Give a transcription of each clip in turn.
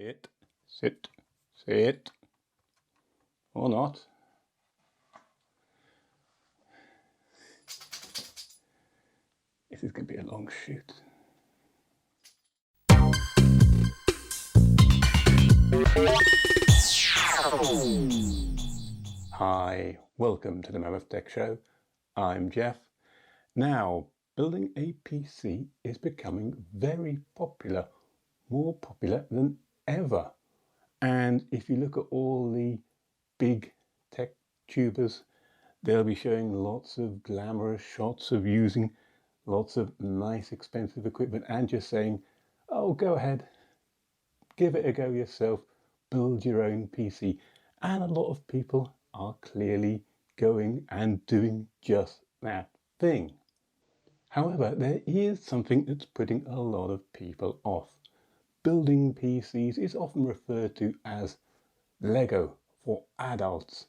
Sit, sit, sit. Or not. This is going to be a long shoot. Hi, welcome to the Mammoth Tech Show. I'm Jeff. Now, building a PC is becoming very popular, more popular than ever. And if you look at all the big tech tubers, they'll be showing lots of glamorous shots of using lots of nice expensive equipment and just saying, oh, go ahead, give it a go yourself, build your own PC. And a lot of people are clearly going and doing just that thing. However, there is something that's putting a lot of people off. Building PCs is often referred to as Lego for adults,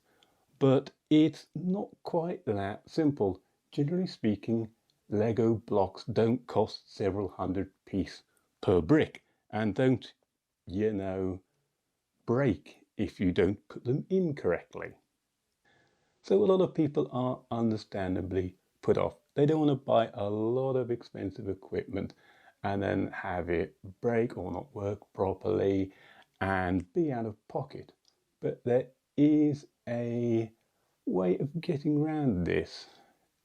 but it's not quite that simple. Generally speaking, Lego blocks don't cost several hundred-piece per brick and don't, break if you don't put them in correctly. So a lot of people are understandably put off. They don't want to buy a lot of expensive equipment and then have it break or not work properly and be out of pocket. But there is a way of getting around this,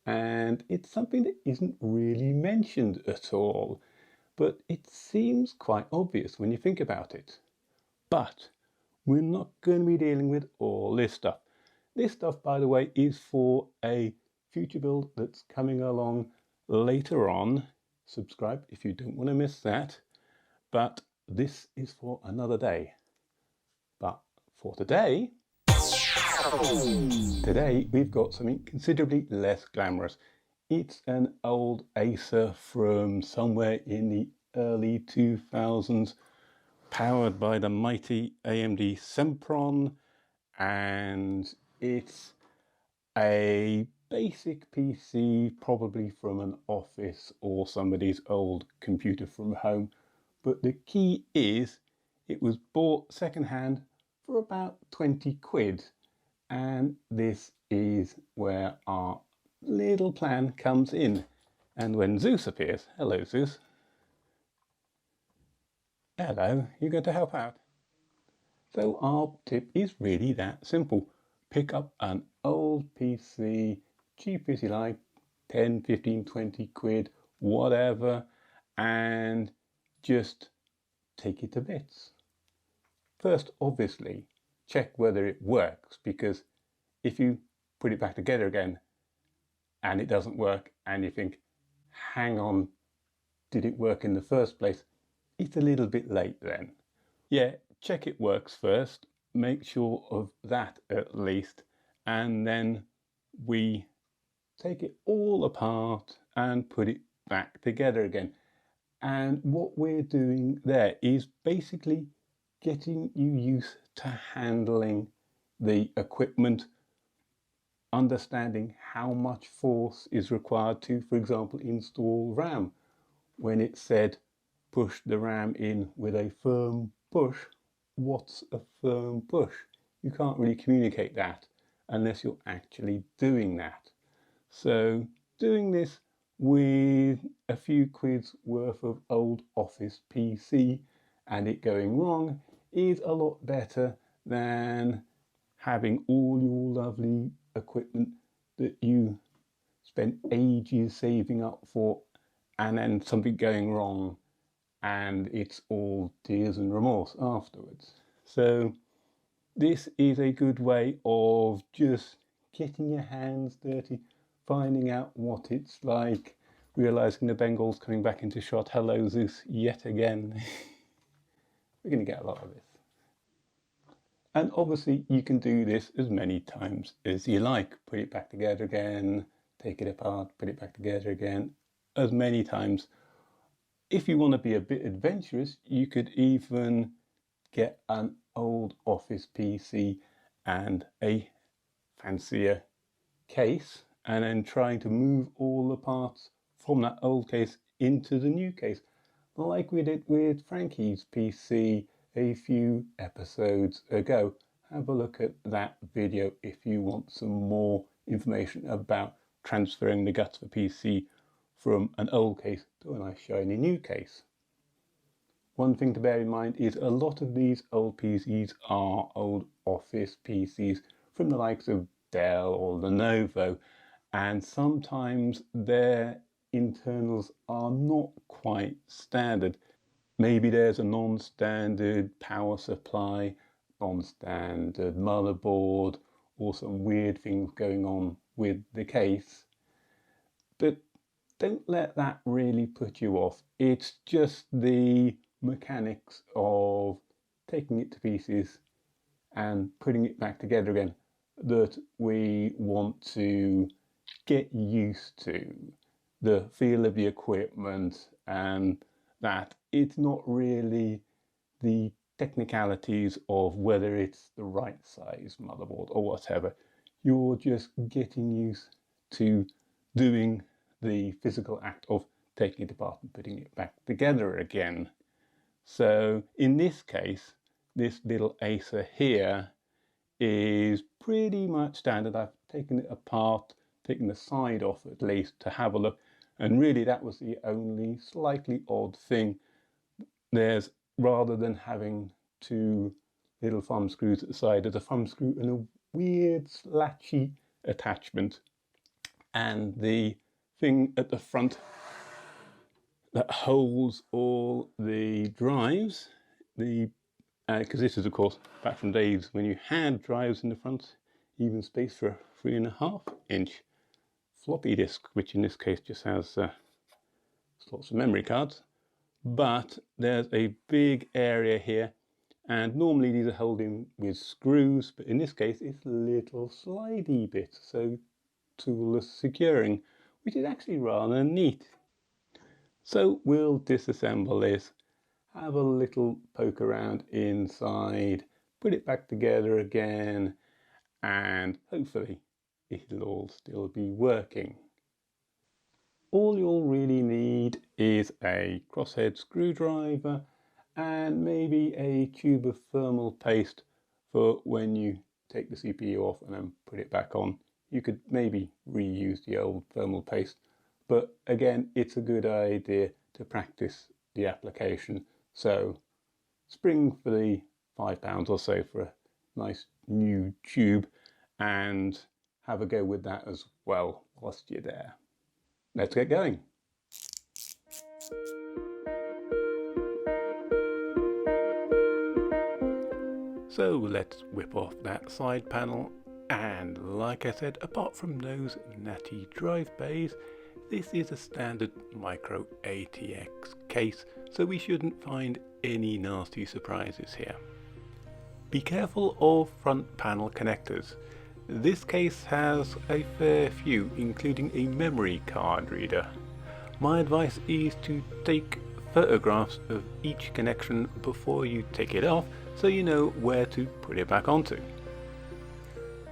and it's something that isn't really mentioned at all, but it seems quite obvious when you think about it. But we're not going to be dealing with all this stuff. This stuff, by the way, is for a future build that's coming along later on. Subscribe if you don't want to miss that. But this is for another day. But for today we've got something considerably less glamorous. It's an old Acer from somewhere in the early 2000s, powered by the mighty AMD Sempron, and it's a basic PC, probably from an office or somebody's old computer from home. But the key is it was bought secondhand for about 20 quid. And this is where our little plan comes in. And when Zeus appears, hello Zeus. Hello, you going to help out? So our tip is really that simple. Pick up an old PC, cheap as you like, 10, 15, 20 quid, whatever, and just take it to bits. First, obviously, check whether it works, because if you put it back together again and it doesn't work and you think, hang on, did it work in the first place? It's a little bit late then. Yeah, check it works first, make sure of that at least, and then we take it all apart and put it back together again. And what we're doing there is basically getting you used to handling the equipment, understanding how much force is required to, for example, install RAM. When it said push the RAM in with a firm push, what's a firm push? You can't really communicate that unless you're actually doing that. So doing this with a few quid's worth of old office PC and it going wrong is a lot better than having all your lovely equipment that you spent ages saving up for and then something going wrong and it's all tears and remorse afterwards. So this is a good way of just getting your hands dirty, finding out what it's like, realizing the Bengals coming back into shot. Hello Zeus yet again. We're going to get a lot of this. And obviously you can do this as many times as you like. Put it back together again, take it apart, put it back together again, as many times. If you want to be a bit adventurous, you could even get an old office PC and a fancier case, and then trying to move all the parts from that old case into the new case, like we did with Frankie's PC a few episodes ago. Have a look at that video if you want some more information about transferring the guts of a PC from an old case to a nice shiny new case. One thing to bear in mind is a lot of these old PCs are old office PCs from the likes of Dell or Lenovo, and sometimes their internals are not quite standard. Maybe there's a non-standard power supply, non-standard motherboard, or some weird things going on with the case. But don't let that really put you off. It's just the mechanics of taking it to pieces and putting it back together again that we want to get used to. The feel of the equipment, and that it's not really the technicalities of whether it's the right size motherboard or whatever. You're just getting used to doing the physical act of taking it apart and putting it back together again. So in this case, this little Acer here is pretty much standard. I've taken it apart, taken the side off at least to have a look, and really that was the only slightly odd thing. There's, rather than having two little thumb screws at the side, there's a thumb screw and a weird slatchy attachment, and the thing at the front that holds all the drives, because this is of course back from days when you had drives in the front, even space for a 3.5-inch floppy disk, which in this case just has slots of memory cards. But there's a big area here, and normally these are held in with screws, but in this case it's little slidey bits, so toolless securing, which is actually rather neat. So we'll disassemble this, have a little poke around inside, put it back together again, and hopefully it'll all still be working. All you'll really need is a crosshead screwdriver and maybe a tube of thermal paste for when you take the CPU off and then put it back on. You could maybe reuse the old thermal paste, but again, it's a good idea to practice the application. So spring for the £5 or so for a nice new tube, and have a go with that as well whilst you're there. Let's get going. So let's whip off that side panel, and like I said, apart from those natty drive bays, this is a standard micro ATX case, so we shouldn't find any nasty surprises here. Be careful of front panel connectors. This case has a fair few, including a memory card reader. My advice is to take photographs of each connection before you take it off, so you know where to put it back onto.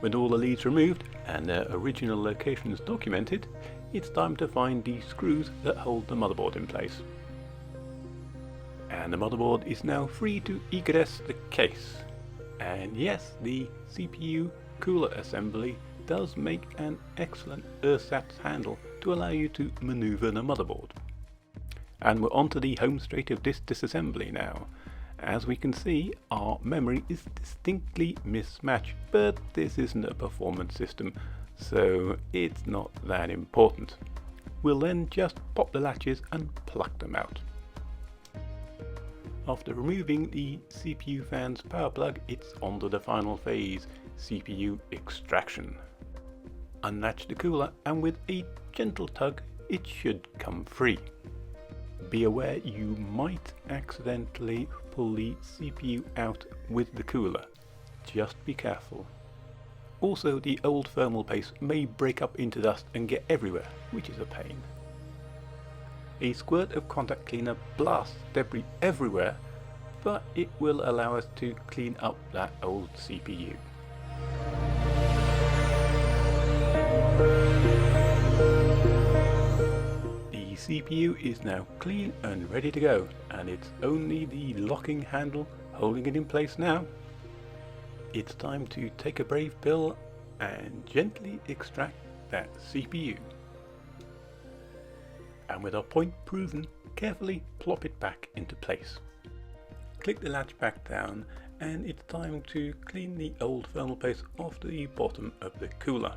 With all the leads removed and their original locations documented, it's time to find the screws that hold the motherboard in place. And the motherboard is now free to egress the case. And yes, the CPU cooler assembly does make an excellent ersatz handle to allow you to maneuver the motherboard. And we're onto the home straight of this disassembly now. As we can see, our memory is distinctly mismatched, but this isn't a performance system, so it's not that important. We'll then just pop the latches and pluck them out. After removing the CPU fan's power plug, it's on to the final phase, CPU extraction. Unlatch the cooler, and with a gentle tug, it should come free. Be aware you might accidentally pull the CPU out with the cooler. Just be careful. Also, the old thermal paste may break up into dust and get everywhere, which is a pain. A squirt of contact cleaner blasts debris everywhere, but it will allow us to clean up that old CPU. The CPU is now clean and ready to go, and it's only the locking handle holding it in place now. It's time to take a brave pill and gently extract that CPU. And with our point proven, carefully plop it back into place. Click the latch back down and it's time to clean the old thermal paste off the bottom of the cooler.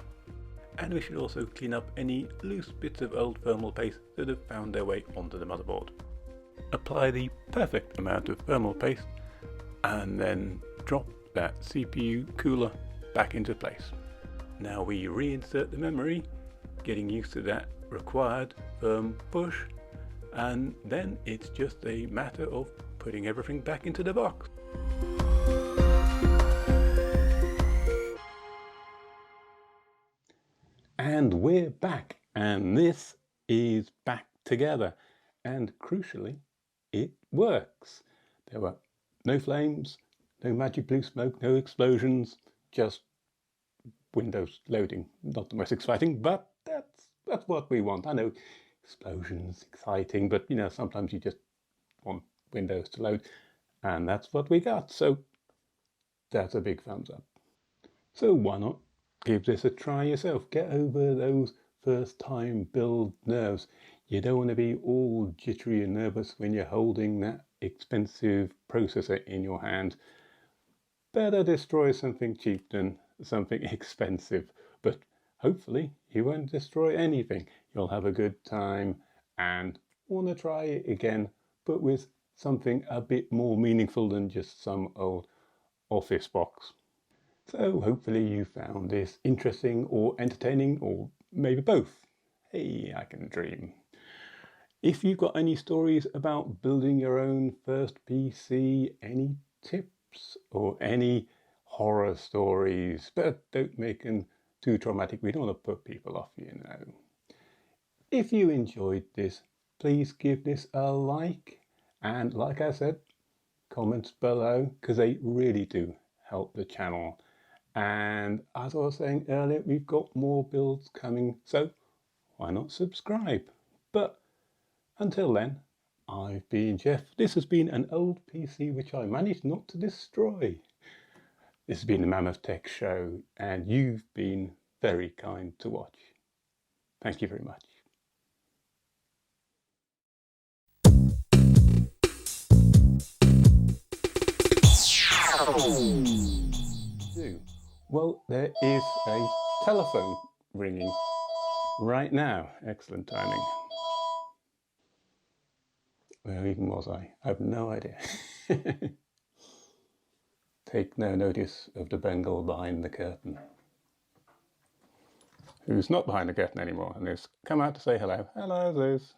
And we should also clean up any loose bits of old thermal paste that have found their way onto the motherboard. Apply the perfect amount of thermal paste and then drop that CPU cooler back into place. Now we reinsert the memory, getting used to that required firm push, and then it's just a matter of putting everything back into the box. And we're back, and this is back together, and crucially it works. There were no flames, no magic blue smoke, no explosions, just Windows loading. Not the most exciting, but that's what we want. I know explosions exciting, but you know, sometimes you just want Windows to load, and that's what we got. So that's a big thumbs up. So why not give this a try yourself? Get over those first time build nerves. You don't want to be all jittery and nervous when you're holding that expensive processor in your hand. Better destroy something cheap than something expensive, but hopefully you won't destroy anything. You'll have a good time and want to try it again, but with something a bit more meaningful than just some old office box. So hopefully you found this interesting or entertaining, or maybe both. Hey, I can dream. If you've got any stories about building your own first PC, any tips or any horror stories, but don't make them too traumatic. We don't want to put people off, you know. If you enjoyed this, please give this a like, and like I said, comments below, because they really do help the channel. And as I was saying earlier, we've got more builds coming, so why not subscribe? But until then, I've been Jeff. This has been an old PC which I managed not to destroy. This has been the Mammoth Tech Show, and you've been very kind to watch. Thank you very much. Well, there is a telephone ringing right now. Excellent timing. Where even was I? I have no idea. Take no notice of the Bengal behind the curtain, who's not behind the curtain anymore and has come out to say hello. Hello, Zeus.